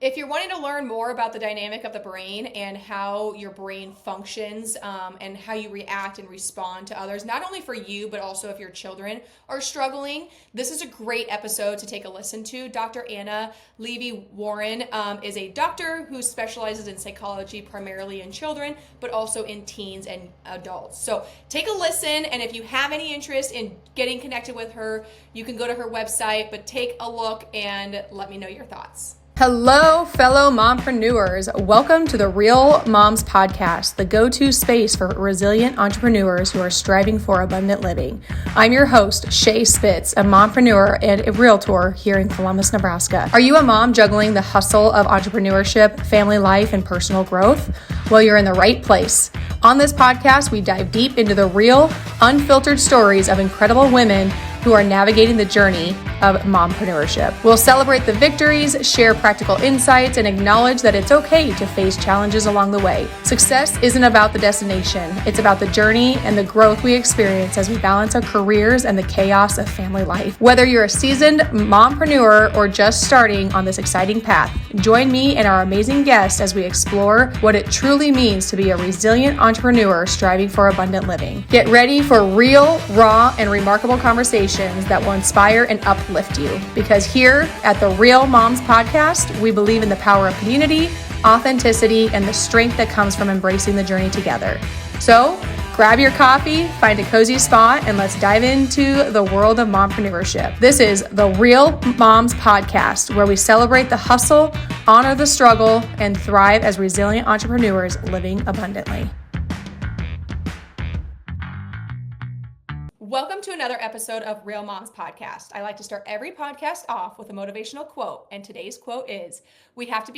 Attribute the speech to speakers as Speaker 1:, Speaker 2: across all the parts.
Speaker 1: If you're wanting to learn more about the dynamic of the brain and how your brain functions and how you react and respond to others, not only for you, but also if your children are struggling, this is a great episode to take a listen to. Dr. Anna Levy Warren is a doctor who specializes in psychology primarily in children, but also in teens and adults. So take a listen, and if you have any interest in getting connected with her, you can go to her website, but take a look and let me know your thoughts.
Speaker 2: Hello, fellow mompreneurs. Welcome to the Real Moms Podcast, the go-to space for resilient entrepreneurs who are striving for abundant living. I'm your host, Shae Spitz, a mompreneur and a realtor here in Columbus, Nebraska. Are you a mom juggling the hustle of entrepreneurship, family life, and personal growth? Well, you're in the right place. On this podcast, we dive deep into the real, unfiltered stories of incredible women who are navigating the journey of mompreneurship. We'll celebrate the victories, share practical insights, and acknowledge that it's okay to face challenges along the way. Success isn't about the destination. It's about the journey and the growth we experience as we balance our careers and the chaos of family life. Whether you're a seasoned mompreneur or just starting on this exciting path, join me and our amazing guests as we explore what it truly means to be a resilient entrepreneur striving for abundant living. Get ready for real, raw, and remarkable conversations that will inspire and uplift you. Because here at the Real Moms Podcast, we believe in the power of community, authenticity, and the strength that comes from embracing the journey together. So grab your coffee, find a cozy spot, and let's dive into the world of mompreneurship. This is the Real Moms Podcast, where we celebrate the hustle, honor the struggle, and thrive as resilient entrepreneurs living abundantly.
Speaker 1: Welcome to another episode of Real Moms Podcast. I like to start every podcast off with a motivational quote, and today's quote is, we have to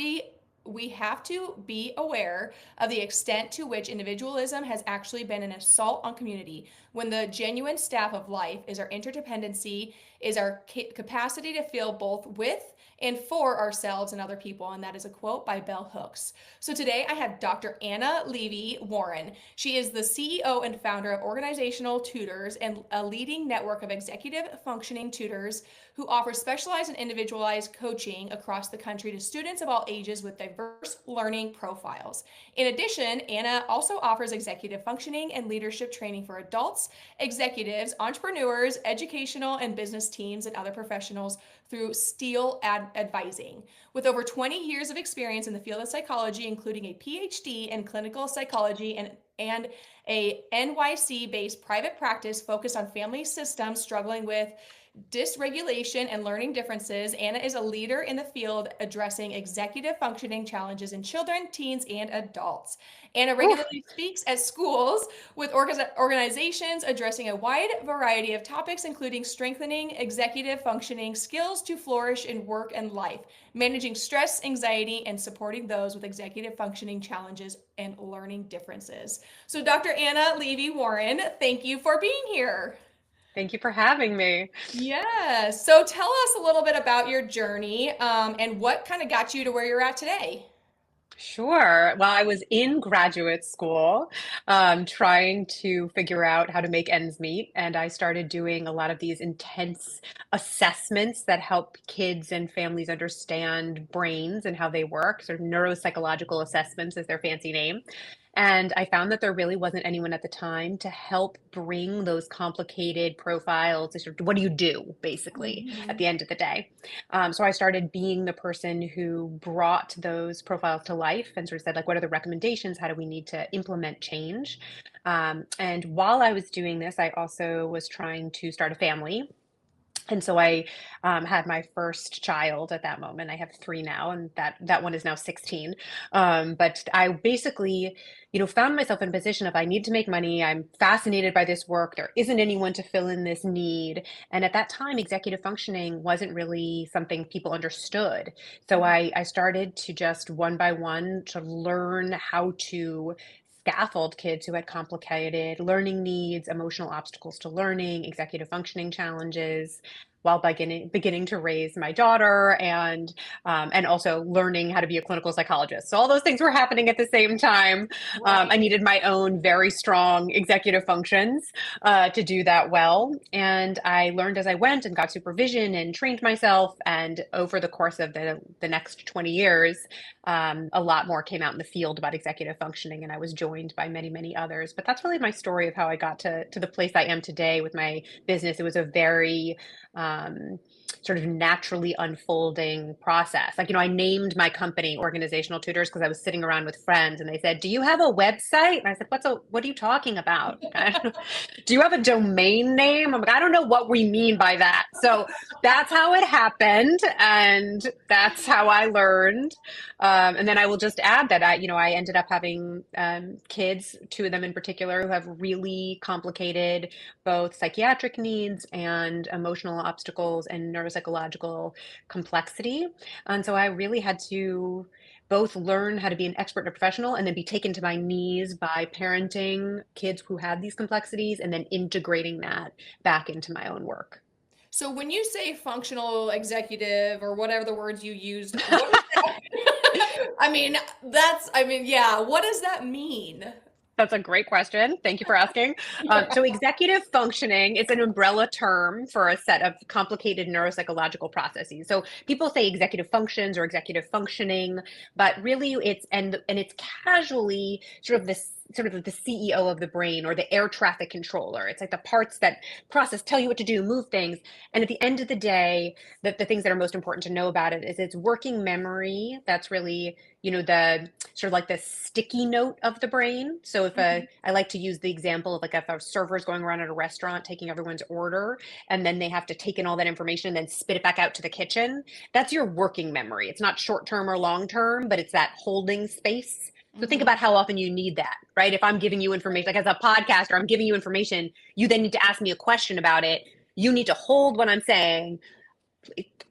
Speaker 1: be aware of the extent to which individualism has actually been an assault on community, when the genuine staff of life is our interdependency, is our capacity to feel both with and for ourselves and other people. And that is a quote by Bell Hooks. So today I have Dr. Anna Levy Warren. She is the CEO and founder of Organizational Tutors and a leading network of executive functioning tutors who offer specialized and individualized coaching across the country to students of all ages with diverse learning profiles. In addition, Anna also offers executive functioning and leadership training for adults, executives, entrepreneurs, educational and business teams, and other professionals through Steele Advising. With over 20 years of experience in the field of psychology, including a PhD in clinical psychology and a NYC-based private practice focused on family systems struggling with dysregulation and learning differences, Anna is a leader in the field addressing executive functioning challenges in children, teens, and adults. Anna regularly speaks at schools with organizations addressing a wide variety of topics, including strengthening executive functioning skills to flourish in work and life, managing stress, anxiety, and supporting those with executive functioning challenges and learning differences. So Dr. Anna Levy Warren, thank you for being here.
Speaker 2: Thank you for having me.
Speaker 1: Yeah. So tell us a little bit about your journey and what kind of got you to where you're at today.
Speaker 2: Sure. Well, I was in graduate school, trying to figure out how to make ends meet, and I started doing a lot of these intense assessments that help kids and families understand brains and how they work, sort of neuropsychological assessments is their fancy name. And I found that there really wasn't anyone at the time to help bring those complicated profiles to sort of what do you do, basically, at
Speaker 1: Mhm.
Speaker 2: the end of the day. So I started being the person who brought those profiles to life and sort of said, like, what are the recommendations? How do we need to implement change? And while I was doing this, I also was trying to start a family. And so I had my first child at that moment. I have three now, and that one is now 16. But I basically, found myself in a position of I need to make money. I'm fascinated by this work. There isn't anyone to fill in this need. And at that time, executive functioning wasn't really something people understood. So I started to just one by one to learn how to scaffold kids who had complicated learning needs, emotional obstacles to learning, executive functioning challenges.
Speaker 3: while beginning to raise my daughter and also learning how to be a clinical psychologist. So all those things were happening at the same time. I
Speaker 1: Right.
Speaker 3: needed my own very strong executive functions to do that well. And I learned as I went and got supervision and trained myself. And over the course of the next 20 years, a lot more came out in the field about executive functioning, and I was joined by many, many others. But that's really my story of how I got to the place I am today with my business. It was a very sort of naturally unfolding process. Like, I named my company Organizational Tutors because I was sitting around with friends and they said, "Do you have a website?" And I said, what are you talking about? Do you have a domain name? I'm like, I don't know what we mean by that. So that's how it happened. And that's how I learned. And then I will just add that I ended up having kids, two of them in particular, who have really complicated both psychiatric needs and emotional obstacles and neuropsychological complexity. And so I really had to both learn how to be an expert and a professional and then be taken to my knees by parenting kids who had these complexities and then integrating that back into my own work.
Speaker 1: So when you say functional executive or whatever the words you used, what is that? Yeah, what does that mean?
Speaker 3: That's a great question. Thank you for asking. So, executive functioning is an umbrella term for a set of complicated neuropsychological processes. So, people say executive functions or executive functioning, but really it's casually sort of the CEO of the brain or the air traffic controller. It's like the parts that tell you what to do, move things. And at the end of the day, the things that are most important to know about it is its working memory. That's really, the sort of like the sticky note of the brain. So I like to use the example of like if a server is going around at a restaurant taking everyone's order, and then they have to take in all that information and then spit it back out to the kitchen. That's your working memory. It's not short term or long term, but it's that holding space. So think
Speaker 1: Mhm.
Speaker 3: about how often you need that, right? If I'm giving you information, like as a podcaster, I'm giving you information, you then need to ask me a question about it. You need to hold what I'm saying,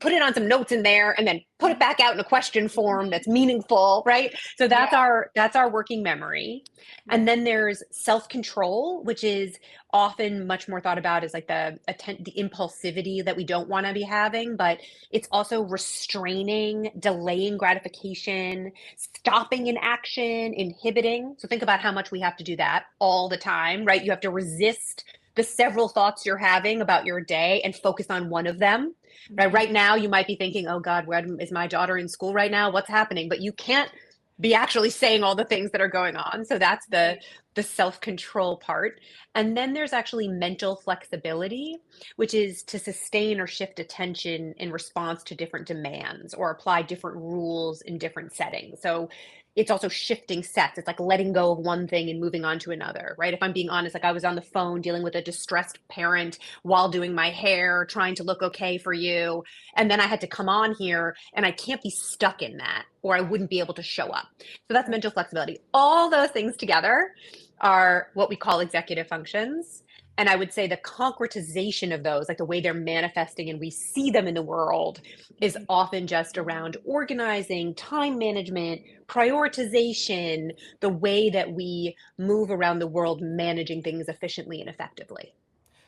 Speaker 3: put it on some notes in there, and then put it back out in a question form that's meaningful, right? So
Speaker 1: Yeah.
Speaker 3: that's our working memory.
Speaker 1: Yeah.
Speaker 3: And then there's self-control, which is often much more thought about as like the impulsivity that we don't want to be having, but it's also restraining, delaying gratification, stopping an action, inhibiting. So think about how much we have to do that all the time, right? You have to resist the several thoughts you're having about your day and focus on one of them. Right now, you might be thinking, "Oh God, where is my daughter in school right now? What's happening?" But you can't be actually saying all the things that are going on. So that's
Speaker 1: Right.
Speaker 3: the self-control part. And then there's actually mental flexibility, which is to sustain or shift attention in response to different demands or apply different rules in different settings. So it's also shifting sets. It's like letting go of one thing and moving on to another, right? If I'm being honest, like I was on the phone dealing with a distressed parent while doing my hair, trying to look okay for you. And then I had to come on here and I can't be stuck in that or I wouldn't be able to show up. So that's mental flexibility. All those things together are what we call executive functions. And I would say the concretization of those, like the way they're manifesting and we see them in the world, is often just around organizing, time management, prioritization, the way that we move around the world managing things efficiently and effectively.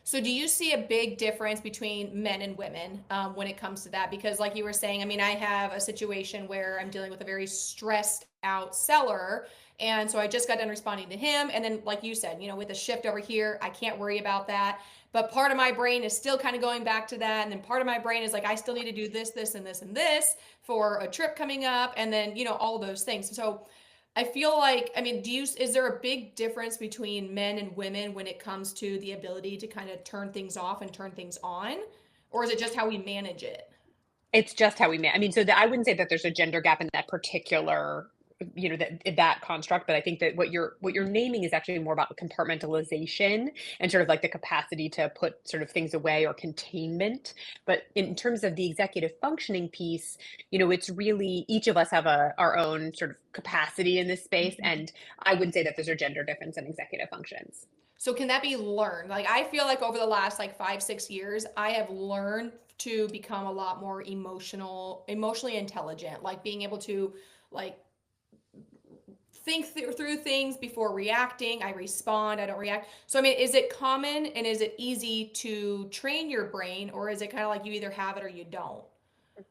Speaker 1: So, do you see a big difference between men and women when it comes to that? Because, like you were saying, I mean, I have a situation where I'm dealing with a very stressed out seller. And so I just got done responding to him. And then, like you said, with a shift over here, I can't worry about that. But part of my brain is still kind of going back to that. And then part of my brain is like, I still need to do this, this, and this, and this for a trip coming up. And then, all those things. So, I feel like, I mean, is there a big difference between men and women when it comes to the ability to kind of turn things off and turn things on? Or is it just how we manage it?
Speaker 3: It's just how we I mean, I wouldn't say that there's a gender gap in that particular, that construct, but I think that what you're naming is actually more about compartmentalization and sort of like the capacity to put sort of things away or containment. But in terms of the executive functioning piece, it's really each of us have our own sort of capacity in this space, and I wouldn't say that there's a gender difference in executive functions.
Speaker 1: So can that be learned? Like I feel like over the last like 5, 6 years, I have learned to become a lot more emotionally intelligent, like being able to like think through things before reacting. I respond, I don't react. So, I mean, is it common and is it easy to train your brain, or is it kind of like you either have it or you don't?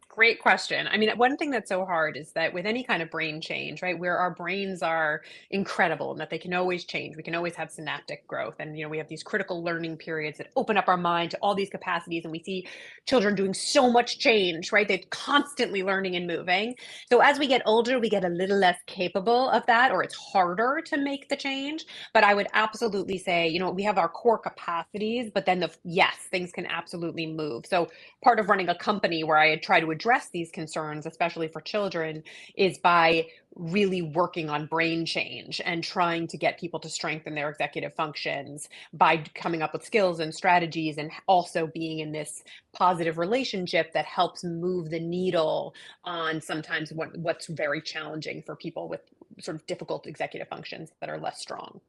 Speaker 3: Great question. I mean, one thing that's so hard is that with any kind of brain change, right, where our brains are incredible and that they can always change, we can always have synaptic growth. And, we have these critical learning periods that open up our mind to all these capacities. And we see children doing so much change, right? They're constantly learning and moving. So as we get older, we get a little less capable of that, or it's harder to make the change. But I would absolutely say, we have our core capacities, but then yes, things can absolutely move. So part of running a company where I try to address these concerns, especially for children, is by really working on brain change and trying to get people to strengthen their executive functions by coming up with skills and strategies, and also being in this positive relationship that helps move the needle on sometimes what's very challenging for people with sort of difficult executive functions that are less strong.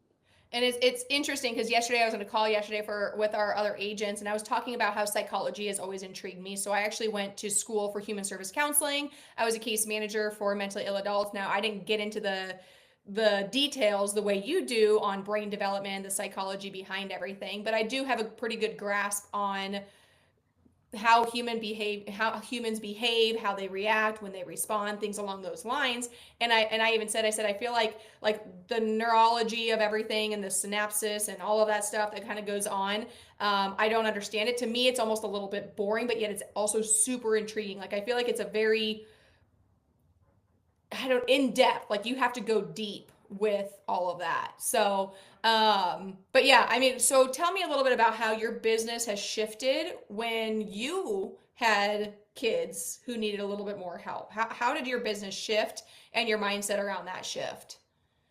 Speaker 1: And it's interesting because yesterday I was on a call yesterday with our other agents, and I was talking about how psychology has always intrigued me. So I actually went to school for human service counseling. I was a case manager for mentally ill adults. Now, I didn't get into the details the way you do on brain development, the psychology behind everything, but I do have a pretty good grasp on how humans behave, how they react when they respond, things along those lines. And I even said, I feel like the neurology of everything and the synapses and all of that stuff that kind of goes on. I don't understand it. To me, it's almost a little bit boring, but yet it's also super intriguing. Like, I feel like it's a very, I don't, in depth, like you have to go deep with all of that. So, but yeah, I mean, so tell me a little bit about how your business has shifted when you had kids who needed a little bit more help. How did your business shift and your mindset around that shift?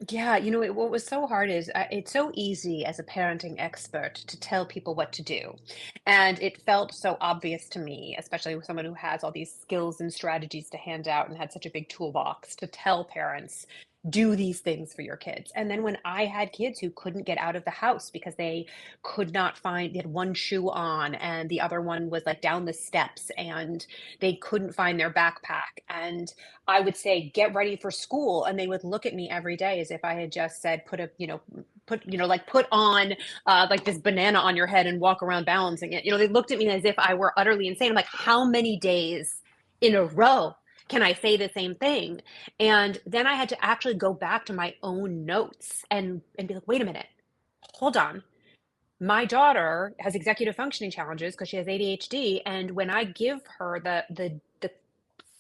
Speaker 3: Yeah, what was so hard is it's so easy as a parenting expert to tell people what to do. And it felt so obvious to me, especially with someone who has all these skills and strategies to hand out and had such a big toolbox to tell parents, do these things for your kids. And then when I had kids who couldn't get out of the house because they could not find, they had one shoe on and the other one was like down the steps, and they couldn't find their backpack. And I would say, get ready for school. And they would look at me every day as if I had just said, put on like this banana on your head and walk around balancing it. They looked at me as if I were utterly insane. I'm like, how many days in a row can I say the same thing? And then I had to actually go back to my own notes and be like, wait a minute, hold on. My daughter has executive functioning challenges because she has ADHD. And when I give her the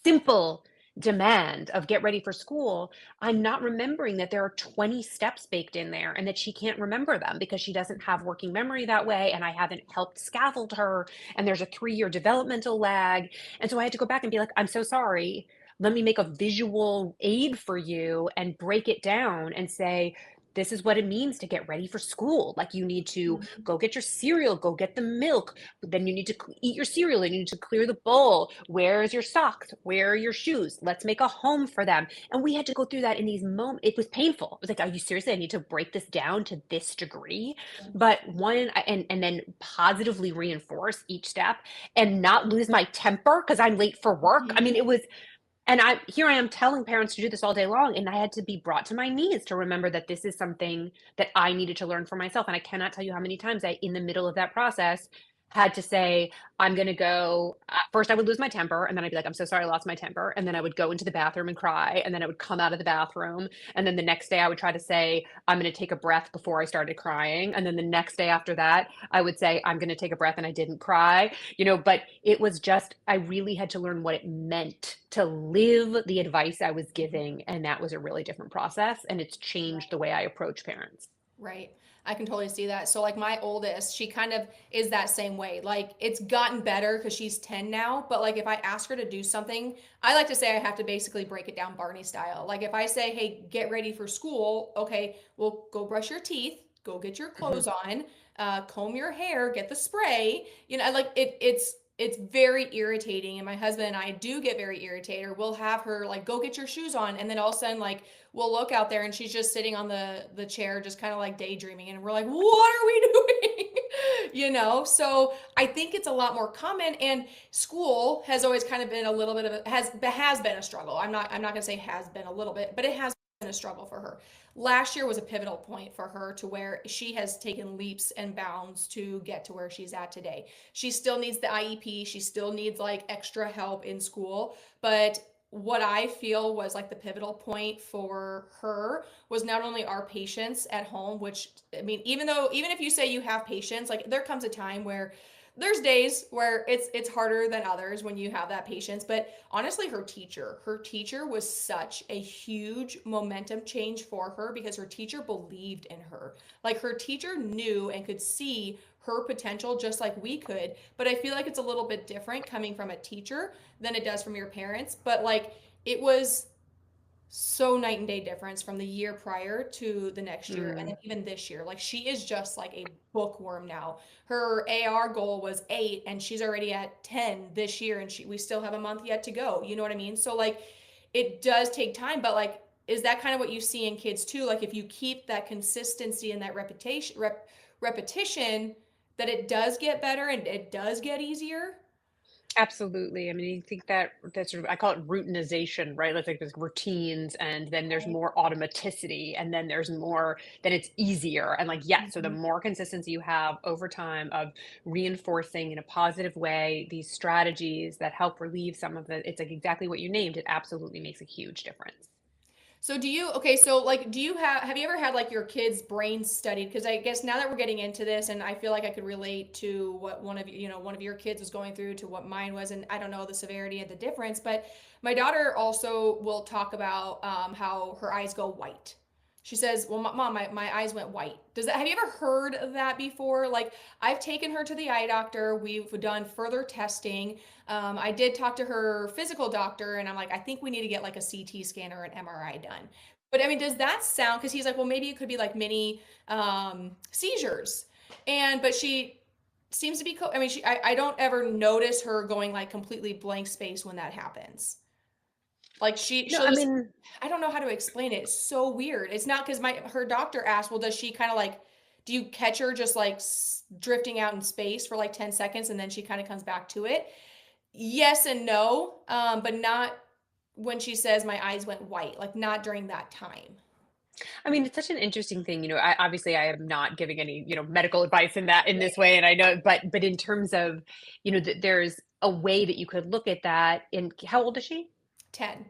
Speaker 3: simple demand of get ready for school, I'm not remembering that there are 20 steps baked in there and that she can't remember them because she doesn't have working memory that way. And I haven't helped scaffold her. And there's a 3-year developmental lag. And so I had to go back and be like, I'm so sorry. Let me make a visual aid for you and break it down and say, this is what it means to get ready for school. Like, you need to go get your cereal, go get the milk. Then you need to eat your cereal and you need to clear the bowl. Where is your socks? Where are your shoes? Let's make a home for them. And we had to go through that in these moments. It was painful. It was like, are you seriously? I need to break this down to this degree. But and then positively reinforce each step and not lose my temper because I'm late for work. I mean, it was, and I am telling parents to do this all day long, and I had to be brought to my knees to remember that this is something that I needed to learn for myself. And I cannot tell you how many times I, in the middle of that process, had to say, I'm going to go. First, I would lose my temper, and then I'd be like, I'm so sorry, I lost my temper. And then I would go into the bathroom and cry, and then I would come out of the bathroom. And then the next day, I would try to say, I'm going to take a breath before I started crying. And then the next day after that, I would say, I'm going to take a breath, and I didn't cry. But it was just, I really had to learn what it meant to live the advice I was giving. And that was a really different process. And it's changed the way I approach parents.
Speaker 1: Right. I can totally see that. So like my oldest, she kind of is that same way. Like, it's gotten better because she's 10 now, but like if I ask her to do something, I like to say I have to basically break it down Barney style. Like, if I say, "Hey, get ready for school." Okay, well, go brush your teeth, go get your clothes on, comb your hair, get the spray. Like it's very irritating, and my husband and I do get very irritated. We'll have her like, go get your shoes on, and then all of a sudden, like, we'll look out there and she's just sitting on the chair, just kind of like daydreaming, and we're like, what are we doing? So I think it's a lot more common, and school has always kind of been a little bit of has been a struggle. I'm not gonna say has been a little bit, but it has been a struggle for her. Last year was a pivotal point for her to where she has taken leaps and bounds to get to where she's at today. She still needs the IEP, she still needs like extra help in school, but what I feel was like the pivotal point for her was not only our patience at home, which I mean, even if you say you have patience, like there comes a time where there's days where it's harder than others when you have that patience, but honestly her teacher was such a huge momentum change for her because her teacher believed in her. Like her teacher knew and could see her potential just like we could, but I feel like it's a little bit different coming from a teacher than it does from your parents, but like it was so night and day difference from the year prior to the next year and
Speaker 3: Mm.
Speaker 1: then even this year. Like she is just like a bookworm now. Her AR goal was 8 and she's already at 10 this year and we still have a month yet to go. You know what I mean? So like it does take time, but like is that kind of what you see in kids too? Like if you keep that consistency and that repetition that it does get better and it does get easier?
Speaker 3: Absolutely. I mean, I think that that's sort of, I call it routinization, right? That's like there's routines, and then there's
Speaker 1: Right.
Speaker 3: more automaticity, and then there's more, then it's easier. And like, yes, so the
Speaker 1: Mhm.
Speaker 3: more consistency you have over time of reinforcing in a positive way these strategies that help relieve some of the, it's like exactly what you named. It absolutely makes a huge difference.
Speaker 1: So do you okay, so like do you have you ever had like your kids' brains studied? Because I guess now that we're getting into this and I feel like I could relate to what one of your kids was going through to what mine was, and I don't know the severity of the difference, but my daughter also will talk about how her eyes go white. She says, "Well, mom, my eyes went white." Does that have you ever heard of that before? Like I've taken her to the eye doctor. We've done further testing. I did talk to her physical doctor, and I'm like, I think we need to get like a CT scan or an MRI done. But I mean, does that sound? Because he's like, well, maybe it could be like mini seizures, and but she seems to be. I mean, I don't ever notice her going like completely blank space when that happens. Like
Speaker 3: No,
Speaker 1: she'll
Speaker 3: I
Speaker 1: just.
Speaker 3: mean,
Speaker 1: I don't know how to explain it. It's so weird. It's not because my her doctor asked, well, does she kind of like, do you catch her just like drifting out in space for like 10 seconds and then she kind of comes back to it? Yes and no, but not when she says my eyes went white, like not during that time.
Speaker 3: I mean, it's such an interesting thing, I obviously I am not giving any, medical advice in that in this way, and I know, but in terms of, there's a way that you could look at that. In how old is she?
Speaker 1: 10.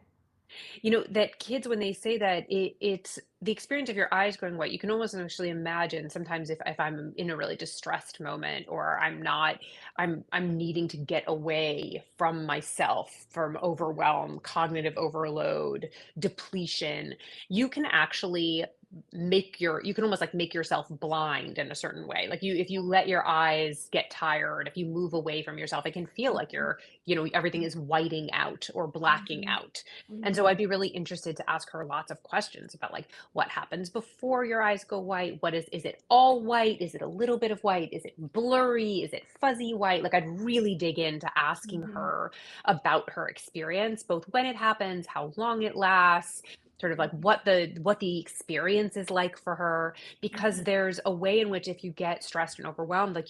Speaker 3: That kids, when they say that, it's the experience of your eyes going white. You can almost actually imagine sometimes if I'm in a really distressed moment, or I'm not, I'm needing to get away from myself, from overwhelm, cognitive overload, depletion. You can actually you can almost like make yourself blind in a certain way. Like if you let your eyes get tired, if you move away from yourself, it can feel like
Speaker 1: Mhm,
Speaker 3: everything is whiting out or blacking
Speaker 1: mhm,
Speaker 3: out. And so
Speaker 1: mhm,
Speaker 3: I'd be really interested to ask her lots of questions about like what happens before your eyes go white. Is it all white? Is it a little bit of white? Is it blurry? Is it fuzzy white? Like I'd really dig into asking
Speaker 1: mhm,
Speaker 3: her about her experience, both when it happens, how long it lasts, sort of like what the experience is like for her, because
Speaker 1: mhm.
Speaker 3: there's a way in which if you get stressed and overwhelmed, like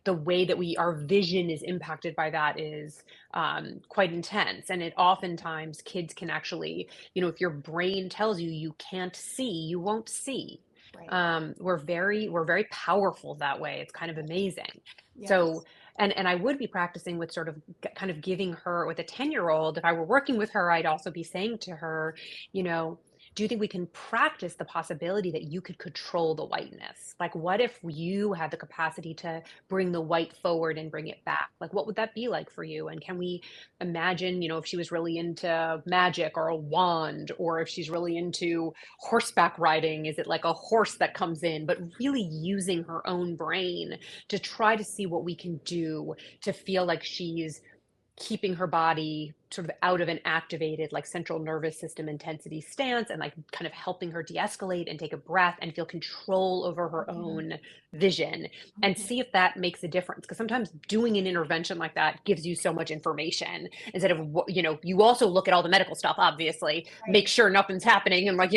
Speaker 3: the way that our vision is impacted by that is quite intense. And it oftentimes kids can actually, if your brain tells you you can't see, you won't see.
Speaker 1: Right.
Speaker 3: We're very powerful that way. It's kind of
Speaker 1: Yes.
Speaker 3: amazing. So,
Speaker 1: Yes.
Speaker 3: and I would be practicing with sort of kind of giving her with a 10-year old. If I were working with her, I'd also be saying to her, you know, do you think we can practice the possibility that you could control the whiteness? Like, what if you had the capacity to bring the white forward and bring it back? Like, what would that be like for you? And can we imagine, if she was really into magic or a wand, or if she's really into horseback riding, is it like a horse that comes in? But really using her own brain to try to see what we can do to feel like she's keeping her body sort of out of an activated like central nervous system intensity stance, and like kind of helping her de-escalate and take a breath and feel control over her
Speaker 1: Mhm,
Speaker 3: own vision, and
Speaker 1: mhm.
Speaker 3: see if that makes a difference. Because sometimes doing an intervention like that gives you so much information instead of you also look at all the medical stuff, obviously make
Speaker 1: Right.
Speaker 3: sure nothing's happening, and like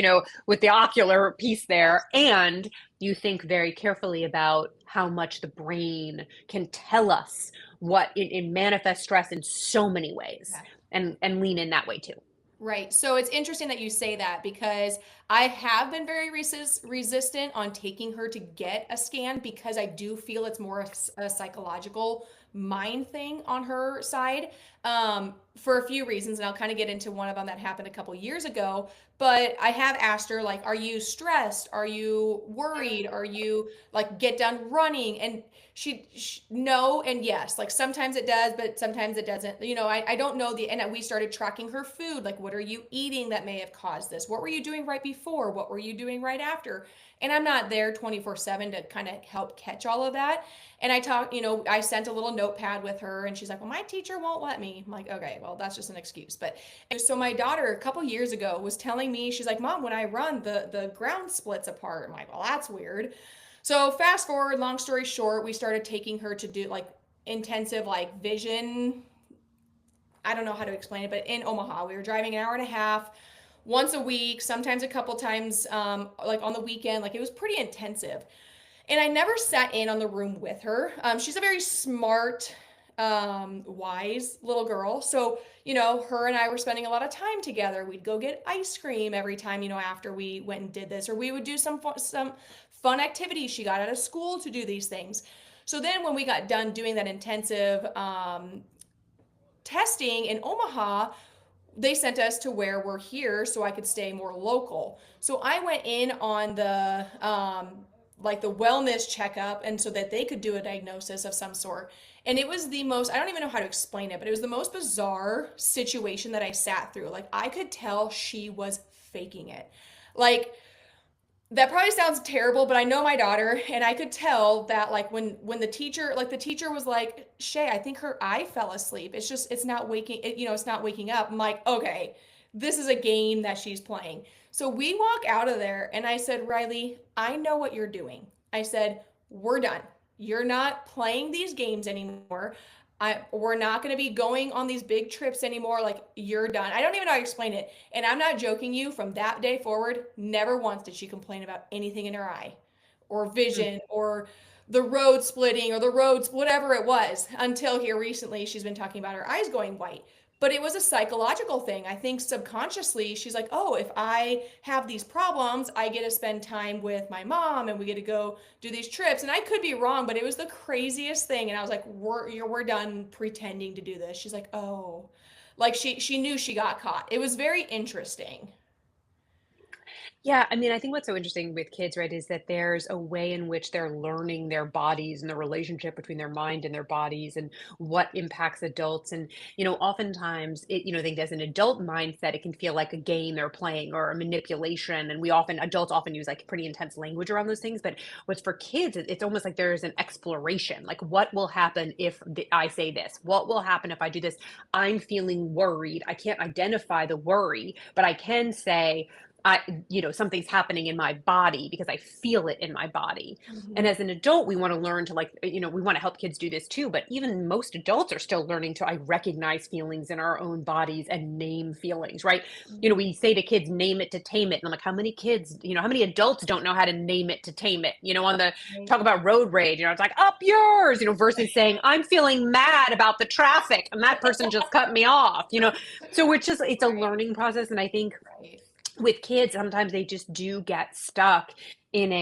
Speaker 3: with the ocular piece there,
Speaker 1: Yes.
Speaker 3: and you think very carefully about how much the brain can tell us what it manifests stress in so many ways,
Speaker 1: Yeah.
Speaker 3: and lean in that way too.
Speaker 1: Right. So it's interesting that you say that because I have been very resistant on taking her to get a scan because I do feel it's more a psychological mind thing on her side, for a few reasons. And I'll kind of get into one of them that happened a couple years ago. But I have asked her, like, are you stressed? Are you worried? Are you like get done running? And she no and yes, like sometimes it does, but sometimes it doesn't. I don't know and we started tracking her food, like what are you eating that may have caused this, what were you doing right before, what were you doing right after. And I'm not there 24/7 to kind of help catch all of that. And I sent a little notepad with her, and she's like, well, my teacher won't let me. I'm like, okay, well, that's just an excuse. But so my daughter a couple years ago was telling me, she's like, Mom, when I run, the ground splits apart. I'm like, well, that's weird. So fast forward, long story short, we started taking her to do like intensive like vision. I don't know how to explain it, but in Omaha, we were driving an hour and a half once a week, sometimes a couple times, like on the weekend. Like it was pretty intensive. And I never sat in on the room with her. She's a very smart, wise little girl. So, her and I were spending a lot of time together. We'd go get ice cream every time, after we went and did this, or we would do some fun activities. She got out of school to do these things. So then when we got done doing that intensive testing in Omaha, they sent us to where we're here so I could stay more local. So I went in on the like the wellness checkup, and so that they could do a diagnosis of some sort. And it was the most, I don't even know how to explain it, but it was the most bizarre situation that I sat through. Like I could tell she was faking it. Like that probably sounds terrible, but I know my daughter, and I could tell that like when the teacher was like, Shae, I think her eye fell asleep. It's not waking it's not waking up. I'm like, okay, this is a game that she's playing. So we walk out of there, and I said, Riley, I know what you're doing. I said, we're done. You're not playing these games anymore. We're not going to be going on these big trips anymore. Like, you're done. I don't even know how to explain it. And I'm not joking you. From that day forward, never once did she complain about anything in her eye or vision or the road splitting or the roads, whatever it was, until here recently she's been talking about her eyes going white. But it was a psychological thing. I think subconsciously she's like, oh, if I have these problems, I get to spend time with my mom and we get to go do these trips. And I could be wrong, but it was the craziest thing. And I was like, we're done pretending to do this. She's like, oh, like she knew she got caught. It was very interesting.
Speaker 3: Yeah, I mean, I think what's so interesting with kids, right, is that there's a way in which they're learning their bodies and the relationship between their mind and their bodies and what impacts adults. And, oftentimes I think as an adult mindset, it can feel like a game they're playing or a manipulation. And adults often use like pretty intense language around those things. But what's for kids, it's almost like there's an exploration. Like, what will happen if I say this? What will happen if I do this? I'm feeling worried. I can't identify the worry, but I can say, something's happening in my body because I feel it in my body. And
Speaker 1: Mhm.
Speaker 3: as an adult, we want to learn to we want to help kids do this too. But even most adults are still learning to recognize feelings in our own bodies and name feelings, right? We say to kids, name it to tame it. And I'm like, how many kids, how many adults don't know how to name it to tame it? On the
Speaker 1: Right.
Speaker 3: talk about road rage, it's like up yours, versus saying, I'm feeling mad about the traffic and that person just cut me off. So it's a
Speaker 1: Right.
Speaker 3: learning process. And I think
Speaker 1: Right.
Speaker 3: with kids, sometimes they just do get stuck in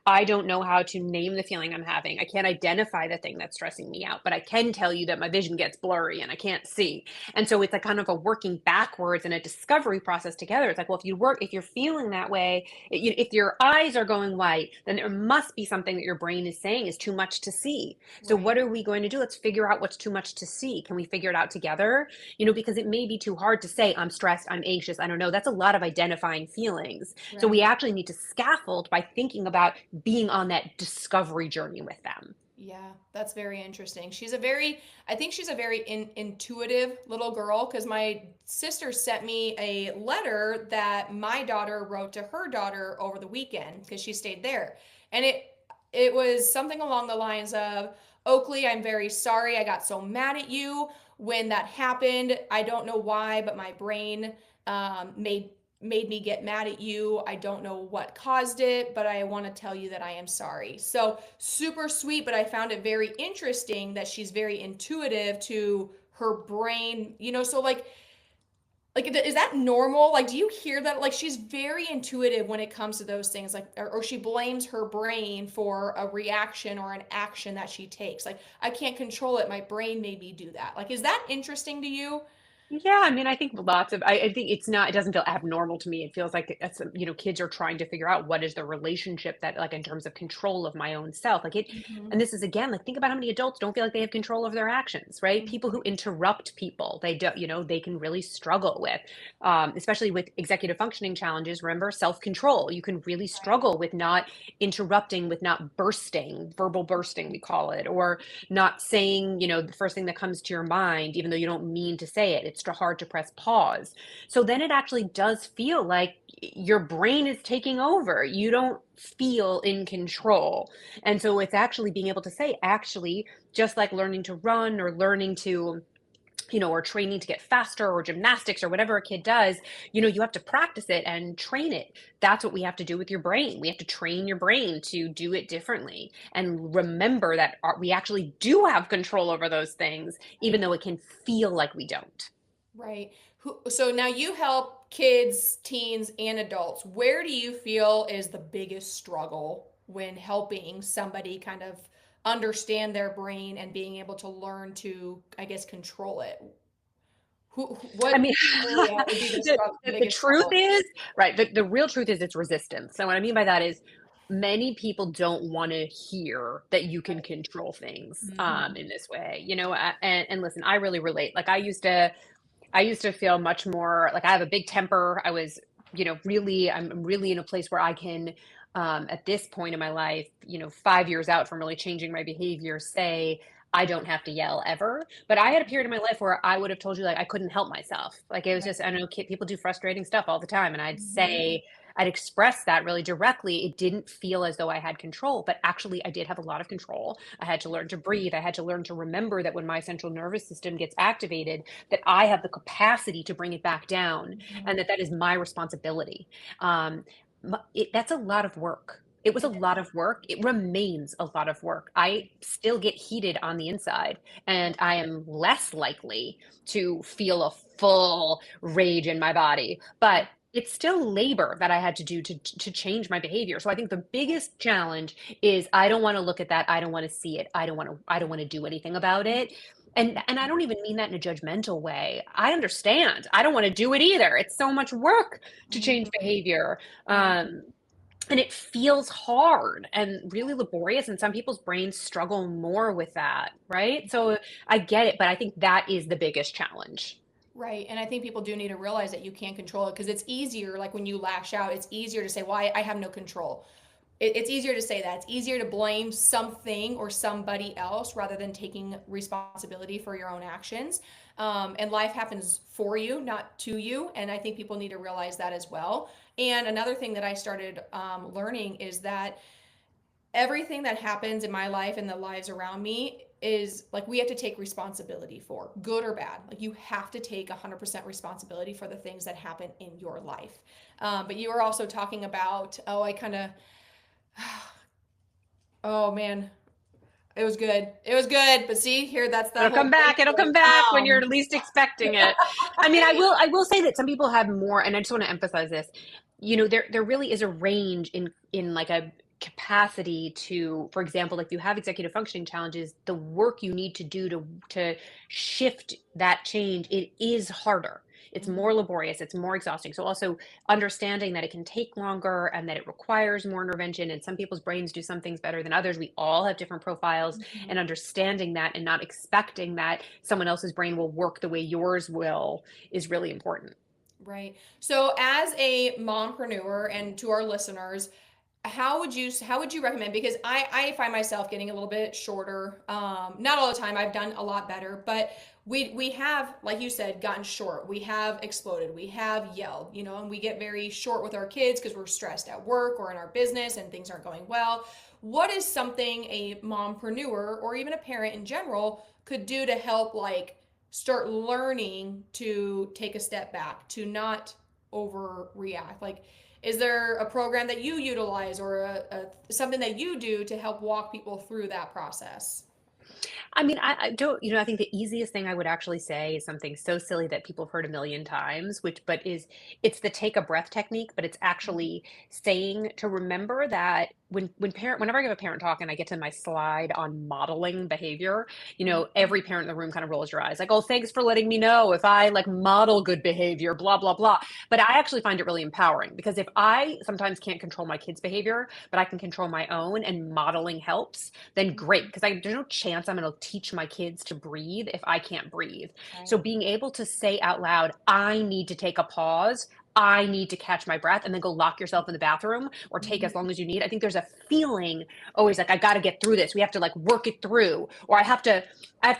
Speaker 3: I don't know how to name the feeling I'm having. I can't identify the thing that's stressing me out, but I can tell you that my vision gets blurry and I can't see. And so it's a kind of a working backwards and a discovery process together. It's like, well, if you're feeling that way, if your eyes are going white, then there must be something that your brain is saying is too much to see. So
Speaker 1: Right.
Speaker 3: what are we going to do? Let's figure out what's too much to see. Can we figure it out together? Because it may be too hard to say, I'm stressed, I'm anxious, I don't know. That's a lot of identifying feelings. So we
Speaker 1: Right.
Speaker 3: actually need to scaffold by thinking about being on that discovery journey with them.
Speaker 1: Yeah, that's very interesting. I think she's a very intuitive little girl because my sister sent me a letter that my daughter wrote to her daughter over the weekend because she stayed there. And it was something along the lines of, Oakley, I'm very sorry. I got so mad at you when that happened. I don't know why, but my brain made me get mad at you. I don't know what caused it, but I want to tell you that I am sorry. So super sweet, but I found it very interesting that she's very intuitive to her brain, so like Like, is that normal? Like, do you hear that? Like, she's very intuitive when it comes to those things. Like, or she blames her brain for a reaction or an action that she takes. Like, I can't control it. My brain made me do that. Like, is that interesting to you?
Speaker 3: Yeah, I mean, I think lots of I think it's not it doesn't feel abnormal to me. It feels like it's, kids are trying to figure out what is the relationship that like in terms of control of my own self. Like it
Speaker 1: Mhm.
Speaker 3: and this is again, like think about how many adults don't feel like they have control over their actions, right? People who interrupt people, they don't, they can really struggle with, especially with executive functioning challenges. Remember, self-control. You can really struggle with not interrupting, with not bursting, verbal bursting, we call it, or not saying, the first thing that comes to your mind, even though you don't mean to say it. It's hard to press pause. So then it actually does feel like your brain is taking over. You don't feel in control. And so it's actually being able to say, actually, just like learning to run or learning to or training to get faster or gymnastics or whatever a kid does, you have to practice it and train it. That's what we have to do with your brain. We have to train your brain to do it differently and remember that we actually do have control over those things, even though it can feel like we don't.
Speaker 1: Right. So now you help kids, teens, and adults. Where do you feel is the biggest struggle when helping somebody kind of understand their brain and being able to learn to, I guess, control it?
Speaker 3: I
Speaker 1: What
Speaker 3: mean,
Speaker 1: area would be the
Speaker 3: the,
Speaker 1: struggle, the
Speaker 3: the
Speaker 1: biggest
Speaker 3: truth
Speaker 1: struggle?
Speaker 3: is, right, the real truth is it's resistance. So what I mean by that is many people don't want to hear that you can control things
Speaker 1: Mm-hmm.
Speaker 3: in this way, and listen, I really relate. Like I used to feel much more like I have a big temper. I was, I'm really in a place where I can, at this point in my life, 5 years out from really changing my behavior, say, I don't have to yell ever. But I had a period in my life where I would have told you, like, I couldn't help myself. Like, it was
Speaker 1: Right.
Speaker 3: just, I know people do frustrating stuff all the time. And
Speaker 1: Mm-hmm.
Speaker 3: I'd express that really directly. It didn't feel as though I had control, but actually, I did have a lot of control. I had to learn to breathe. I had to learn to remember that when my central nervous system gets activated, that I have the capacity to bring it back down
Speaker 1: Mm-hmm.
Speaker 3: and that is my responsibility. Um, that's a lot of work. It was a
Speaker 1: It
Speaker 3: lot of work. It remains a lot of work. I still get heated on the inside, and I am less likely to feel a full rage in my body. But it's still labor that I had to do to change my behavior. So I think the biggest challenge is I don't want to look at that. I don't want to see it. I don't want to do anything about it. And I don't even mean that in a judgmental way. I understand. I don't want to do it either. It's so much work to change
Speaker 1: Mm-hmm.
Speaker 3: behavior.
Speaker 1: Mm-hmm.
Speaker 3: And it feels hard and really laborious. And some people's brains struggle more with that, right? So I get it, but I think that is the biggest challenge.
Speaker 1: Right. And I think people do need to realize that you can't control it because it's easier, like when you lash out, it's easier to say, well, I have no control. It's easier to say that. It's easier to blame something or somebody else rather than taking responsibility for your own actions. And life happens for you, not to you. And I think people need to realize that as well. And another thing that I started learning is that everything that happens in my life and the lives around me is like we have to take responsibility for, good or bad. Like you have to take 100% responsibility for the things that happen in your life. But you were also talking about, I kind of, oh man, it was good. It was good. But see, here, that's that
Speaker 3: It'll
Speaker 1: whole
Speaker 3: come
Speaker 1: brain
Speaker 3: back. It'll come back when you're
Speaker 1: breakdown.
Speaker 3: least expecting it. I mean, I will say that some people have more, and I just want to emphasize this. There really is a range in like a capacity to, for example, like if you have executive functioning challenges, the work you need to do to shift that change, it is harder. It's more laborious, it's more exhausting. So also understanding that it can take longer and that it requires more intervention, and some people's brains do some things better than others. We all have different profiles, and understanding that and not expecting that someone else's brain will work the way yours will is really important.
Speaker 1: Right. So as a mompreneur and to our listeners, how would you recommend, because I find myself getting a little bit shorter, not all the time, I've done a lot better, but we have, like you said, gotten short, we have exploded, we have yelled, and we get very short with our kids because we're stressed at work or in our business and things aren't going well. What is something a mompreneur or even a parent in general could do to help, like, start learning to take a step back, to not overreact? Like, is there a program that you utilize or something that you do to help walk people through that process?
Speaker 3: I mean, I don't, I think the easiest thing I would actually say is something so silly that people have heard a million times, it's the take a breath technique, but it's actually saying to remember that whenever I give a parent talk and I get to my slide on modeling behavior, every parent in the room kind of rolls your eyes like, oh, thanks for letting me know if I like model good behavior, blah, blah, blah. But I actually find it really empowering because if I sometimes can't control my kids' behavior, but I can control my own and modeling helps, then great. Because there's no chance I'm going to teach my kids to breathe if I can't breathe. So
Speaker 1: Right.
Speaker 3: being able to say out loud, I need to take a pause. I need to catch my breath and then go lock yourself in the bathroom or take as long as you need. I think there's a feeling always like I got to get through this. We have to like work it through, or I have to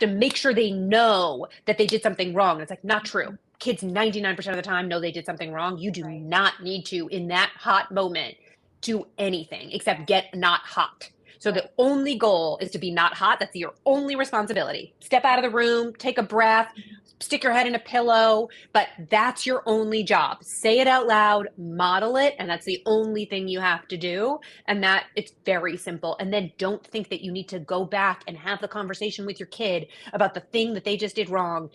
Speaker 3: make sure they know that they did something wrong. It's like not true. Kids 99% of the time know they did something wrong. You do
Speaker 1: Right.
Speaker 3: not need to in that hot moment do anything except get not hot. So
Speaker 1: Right.
Speaker 3: the only goal is to be not hot. That's your only responsibility. Step out of the room, take a breath, stick your head in a pillow, but that's your only job. Say it out loud, model it, and that's the only thing you have to do. And that it's very simple. And then don't think that you need to go back and have the conversation with your kid about the thing that they just did wrong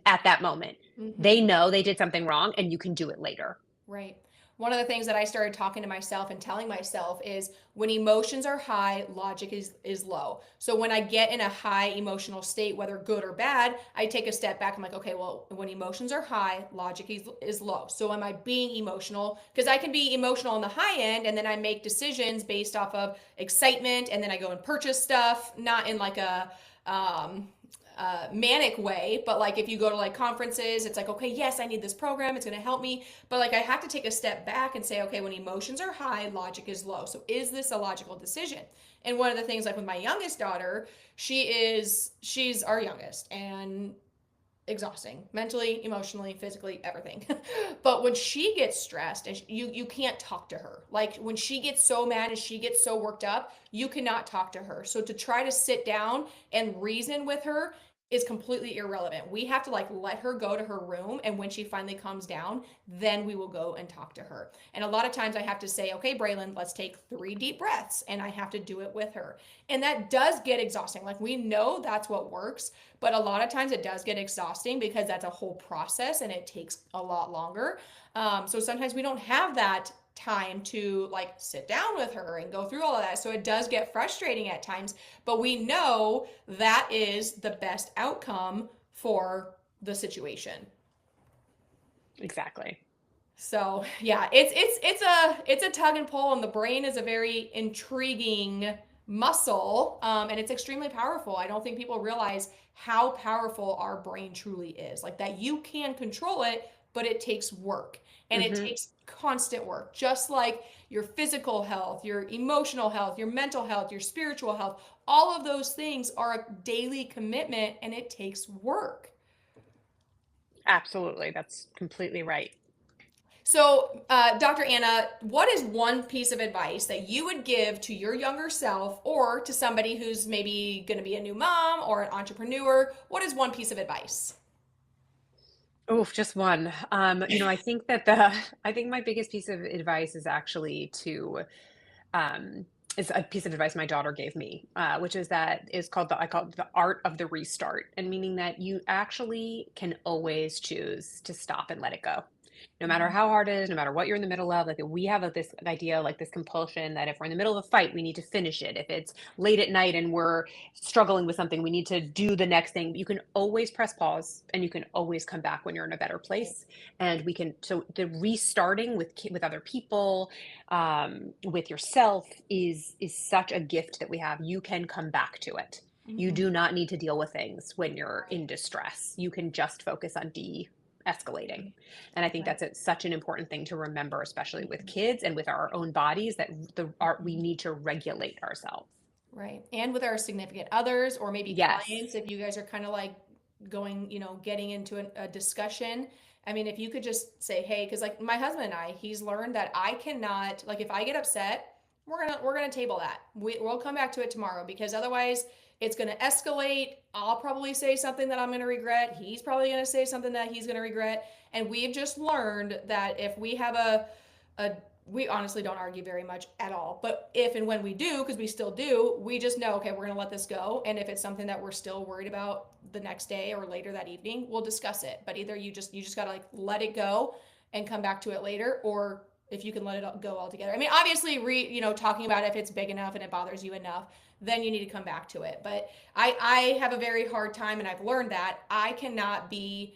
Speaker 3: at that moment. They
Speaker 1: Mm-hmm.
Speaker 3: know they did something wrong and you can do it later.
Speaker 1: Right. One of the things that I started talking to myself and telling myself is when emotions are high, logic is low. So when I get in a high emotional state, whether good or bad, I take a step back. I'm like, okay, well, when emotions are high, logic is low. So am I being emotional? Because I can be emotional on the high end and then I make decisions based off of excitement and then I go and purchase stuff, not in like a manic way, but like if you go to like conferences, it's like, okay, yes, I need this program, it's going to help me. But like I have to take a step back and say, okay, when emotions are high, logic is low. So is this a logical decision? And one of the things, like with my youngest daughter, she's our youngest and exhausting mentally, emotionally, physically, everything. But when she gets stressed and you can't talk to her. Like when she gets so mad and she gets so worked up, you cannot talk to her. So to try to sit down and reason with her is completely irrelevant. We have to like let her go to her room, and when she finally calms down, then we will go and talk to her. And a lot of times I have to say, okay, Braylon, let's take 3 deep breaths, and I have to do it with her. And that does get exhausting. Like we know that's what works, but a lot of times it does get exhausting because that's a whole process and it takes a lot longer. So sometimes we don't have that time to like sit down with her and go through all of that. So it does get frustrating at times, but we know that is the best outcome for the situation.
Speaker 3: Exactly.
Speaker 1: So yeah, it's a tug and pull, and the brain is a very intriguing muscle, and it's extremely powerful. I don't think people realize how powerful our brain truly is. Like that you can control it, but it takes work, and it
Speaker 3: Hmm.
Speaker 1: takes constant work. Just like your physical health, your emotional health, your mental health, your spiritual health, all of those things are a daily commitment, and it takes work.
Speaker 3: Absolutely. That's completely right.
Speaker 1: So, Dr. Anna, what is one piece of advice that you would give to your younger self or to somebody who's maybe going to be a new mom or an entrepreneur? What is one piece of advice?
Speaker 3: Oh, just one. I think my biggest piece of advice is actually um, is a piece of advice my daughter gave me, which is called I call it the art of the restart, and meaning that you actually can always choose to stop and let it go. No matter
Speaker 1: Mhm.
Speaker 3: how hard it is, no matter what you're in the middle of, like we have this idea, like this compulsion that if we're in the middle of a fight, we need to finish it. If it's late at night and we're struggling with something, we need to do the next thing. You can always press pause and you can always come back when you're in a better
Speaker 1: Right.
Speaker 3: place. And so the restarting with other people, with yourself is such a gift that we have. You can come back to it. You
Speaker 1: Mhm.
Speaker 3: do not need to deal with things when you're
Speaker 1: Right.
Speaker 3: in distress. You can just focus on de-escalating. And I think
Speaker 1: Right.
Speaker 3: such an important thing to remember, especially with
Speaker 1: Mhm.
Speaker 3: kids and with our own bodies, that we need to regulate ourselves.
Speaker 1: Right. And with our significant others or maybe
Speaker 3: Yes.
Speaker 1: clients, if you guys are kind of like going, getting into a discussion. I mean, if you could just say, hey, because like my husband and I, he's learned that I cannot, like, if I get upset, we're gonna table that. We'll come back to it tomorrow because otherwise it's gonna escalate. I'll probably say something that I'm gonna regret. He's probably gonna say something that he's gonna regret. And we've just learned that if we have a we honestly don't argue very much at all. But if and when we do, because we still do, we just know, okay, we're going to let this go. And if it's something that we're still worried about the next day or later that evening, we'll discuss it. But either you just got to like let it go and come back to it later, or if you can let it go altogether. I mean, obviously, talking about if it's big enough and it bothers you enough, then you need to come back to it. But I have a very hard time, and I've learned that I cannot be,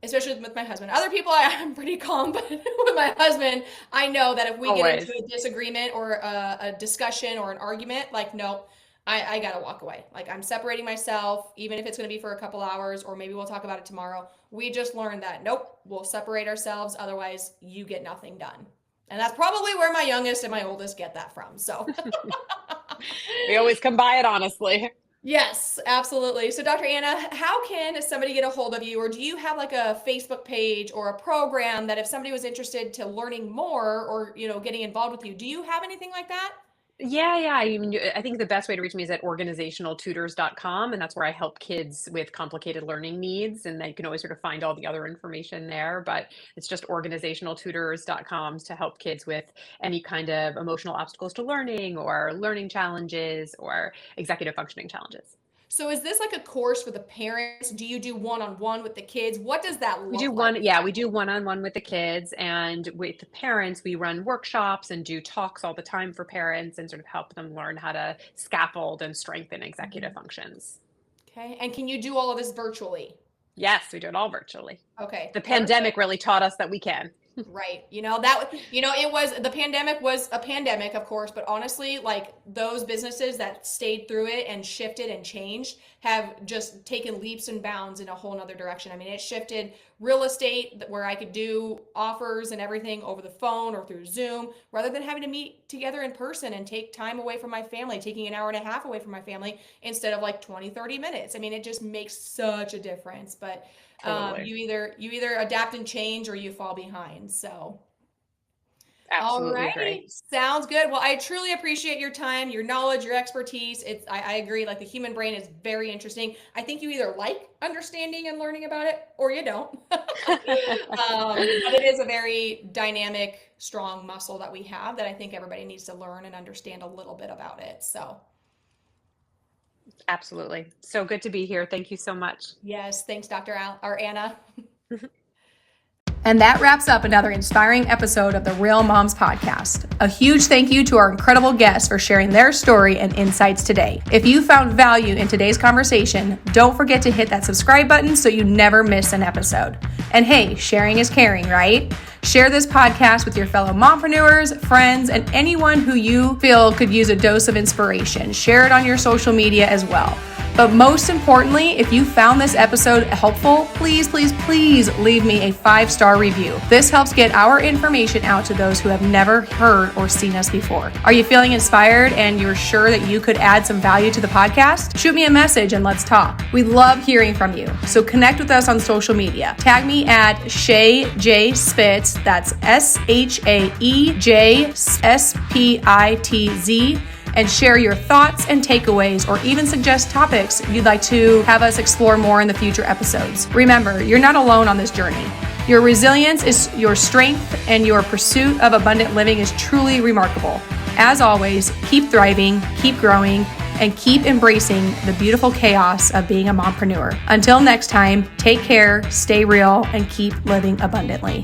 Speaker 1: especially with my husband. Other people, I'm pretty calm, but with my husband, I know that if we get into a disagreement or a discussion or an argument, like, no, I got to walk away. Like, I'm separating myself, even if it's going to be for a couple hours, or maybe we'll talk about it tomorrow. We just learned that, nope, we'll separate ourselves. Otherwise, you get nothing done. And that's probably where my youngest and my oldest get that from. So
Speaker 3: we always come by it honestly.
Speaker 1: Yes, absolutely. So Dr. Anna, how can somebody get a hold of you, or do you have like a Facebook page or a program that if somebody was interested to learning more or, getting involved with you, do you have anything like that?
Speaker 3: Yeah. I think the best way to reach me is at organizationaltutors.com, and that's where I help kids with complicated learning needs, and they can always sort of find all the other information there, but it's just organizationaltutors.com to help kids with any kind of emotional obstacles to learning or learning challenges or executive functioning challenges.
Speaker 1: So is this like a course for the parents? Do you do one-on-one with the kids? What does that look like?
Speaker 3: We do one-on-one with the kids, and with the parents, we run workshops and do talks all the time for parents and sort of help them learn how to scaffold and strengthen executive functions.
Speaker 1: Okay. And can you do all of this virtually?
Speaker 3: Yes, we do it all virtually.
Speaker 1: Okay.
Speaker 3: The pandemic really taught us that we can.
Speaker 1: Right. The pandemic was a pandemic, of course, but honestly, like those businesses that stayed through it and shifted and changed have just taken leaps and bounds in a whole nother direction. I mean, it shifted real estate where I could do offers and everything over the phone or through Zoom rather than having to meet together in person and take time away from my family, taking an hour and a half away from my family instead of like 20, 30 minutes. I mean, it just makes such a difference, but totally. You either adapt and change or you fall behind. So
Speaker 3: absolutely
Speaker 1: all
Speaker 3: great.
Speaker 1: Sounds good. Well, I truly appreciate your time, your knowledge, your expertise. I agree. Like the human brain is very interesting. I think you either like understanding and learning about it or you don't. But it is a very dynamic, strong muscle that we have that I think everybody needs to learn and understand a little bit about it. So
Speaker 3: absolutely. So good to be here. Thank you so much.
Speaker 1: Yes. Thanks, Dr. Anna.
Speaker 2: And that wraps up another inspiring episode of the Real Moms Podcast. A huge thank you to our incredible guests for sharing their story and insights today. If you found value in today's conversation, don't forget to hit that subscribe button so you never miss an episode. And hey, sharing is caring, right? Share this podcast with your fellow mompreneurs, friends, and anyone who you feel could use a dose of inspiration. Share it on your social media as well. But most importantly, if you found this episode helpful, please leave me a 5-star review. This helps get our information out to those who have never heard or seen us before. Are you feeling inspired and you're sure that you could add some value to the podcast? Shoot me a message and let's talk. We love hearing from you. So connect with us on social media. Tag me at Shae J Spitz. That's ShaeJSpitz. And share your thoughts and takeaways, or even suggest topics you'd like to have us explore more in the future episodes. Remember, you're not alone on this journey. Your resilience is your strength, and your pursuit of abundant living is truly remarkable. As always, keep thriving, keep growing, and keep embracing the beautiful chaos of being a mompreneur. Until next time, take care, stay real, and keep living abundantly.